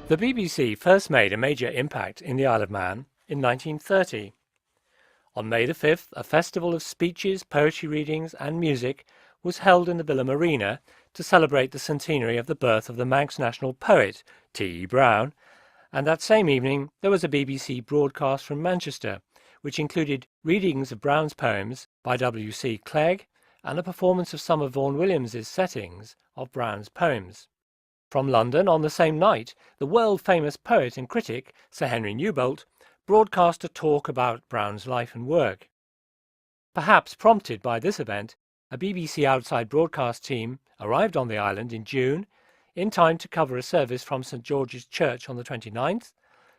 The BBC first made a major impact in the Isle of Man in 1930. On May the 5th, a festival of speeches, poetry readings and music was held in the Villa Marina to celebrate the centenary of the birth of the Manx national poet, T. E. Brown, and that same evening there was a BBC broadcast from Manchester, which included readings of Brown's poems by W.C. Clegg and a performance of some of Vaughan Williams's settings of Brown's poems. From London on the same night, the world-famous poet and critic Sir Henry Newbolt broadcast a talk about Brown's life and work. Perhaps prompted by this event, a BBC outside broadcast team arrived on the island in June, in time to cover a service from St George's Church on the 29th,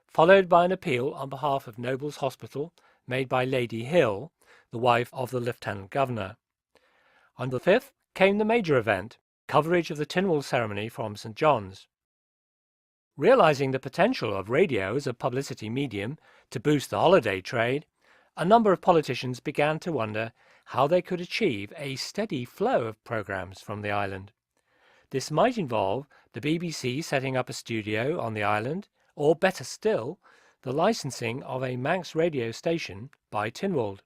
followed by an appeal on behalf of Nobles Hospital made by Lady Hill, the wife of the Lieutenant Governor. On the 5th came the major event, coverage of the Tynwald ceremony from St John's. Realising the potential of radio as a publicity medium to boost the holiday trade, a number of politicians began to wonder how they could achieve a steady flow of programmes from the island. This might involve the BBC setting up a studio on the island, or better still, the licensing of a Manx radio station by Tynwald.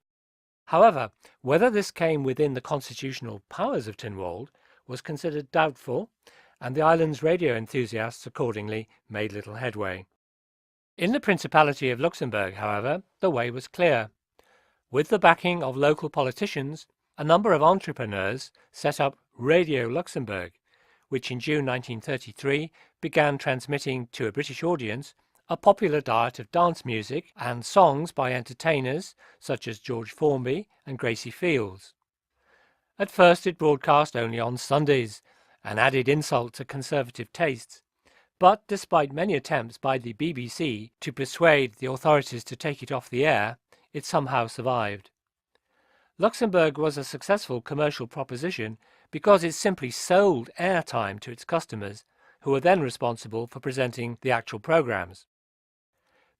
However, whether this came within the constitutional powers of Tynwald was considered doubtful, and the island's radio enthusiasts accordingly made little headway. In the Principality of Luxembourg, however, the way was clear. With the backing of local politicians, a number of entrepreneurs set up Radio Luxembourg, which in June 1933 began transmitting to a British audience a popular diet of dance music and songs by entertainers such as George Formby and Gracie Fields. At first it broadcast only on Sundays, an added insult to conservative tastes, but despite many attempts by the BBC to persuade the authorities to take it off the air, it somehow survived. Luxembourg was a successful commercial proposition because it simply sold airtime to its customers, who were then responsible for presenting the actual programmes.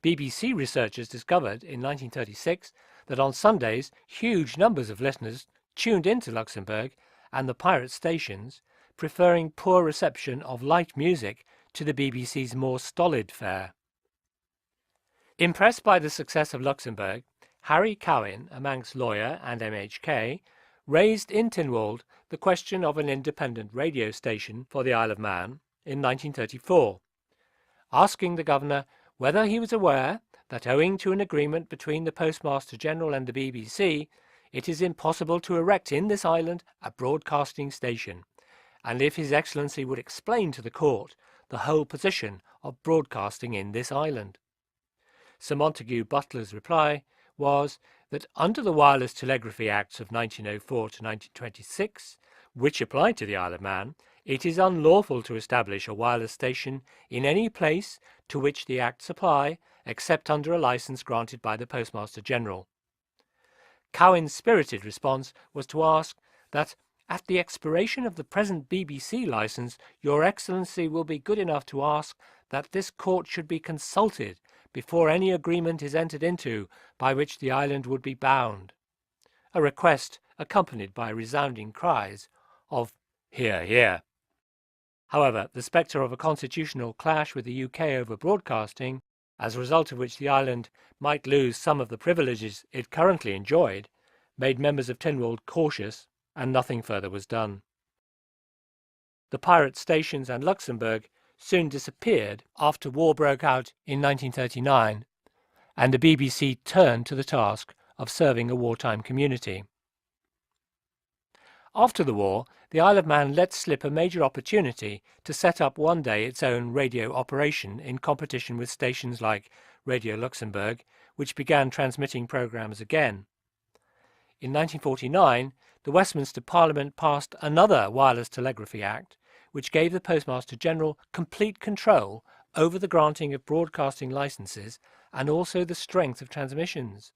BBC researchers discovered in 1936 that on Sundays huge numbers of listeners tuned into Luxembourg and the pirate stations, preferring poor reception of light music to the BBC's more stolid fare. Impressed by the success of Luxembourg, Harry Cowen, a Manx lawyer and MHK, raised in Tynwald the question of an independent radio station for the Isle of Man in 1934, asking the Governor whether he was aware that owing to an agreement between the Postmaster General and the BBC, it is impossible to erect in this island a broadcasting station, and if His Excellency would explain to the court the whole position of broadcasting in this island. Sir Montague Butler's reply was that under the Wireless Telegraphy Acts of 1904 to 1926, which applied to the Isle of Man, it is unlawful to establish a wireless station in any place to which the Acts apply, except under a licence granted by the Postmaster General. Cowen's spirited response was to ask that at the expiration of the present BBC licence, Your Excellency will be good enough to ask that this court should be consulted before any agreement is entered into by which the island would be bound, a request accompanied by resounding cries of "Hear, hear." However, the spectre of a constitutional clash with the UK over broadcasting, as a result of which the island might lose some of the privileges it currently enjoyed, made members of Tynwald cautious, and nothing further was done. The pirate stations and Luxembourg soon disappeared after war broke out in 1939, and the BBC turned to the task of serving a wartime community. After the war, the Isle of Man let slip a major opportunity to set up one day its own radio operation in competition with stations like Radio Luxembourg, which began transmitting programmes again. In 1949, the Westminster Parliament passed another Wireless Telegraphy Act, which gave the Postmaster General complete control over the granting of broadcasting licences and also the strength of transmissions.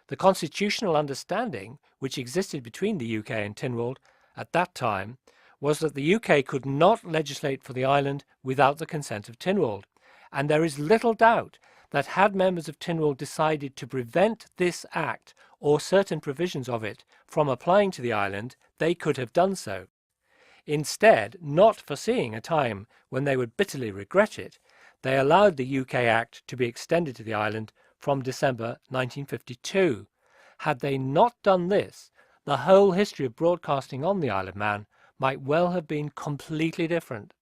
The constitutional understanding which existed between the UK and Tynwald at that time was that the UK could not legislate for the island without the consent of Tynwald, and there is little doubt that had members of Tynwald decided to prevent this Act or certain provisions of it from applying to the island, they could have done so. Instead, not foreseeing a time when they would bitterly regret it, they allowed the UK Act to be extended to the island from December 1952. Had they not done this, the whole history of broadcasting on the Isle of Man might well have been completely different.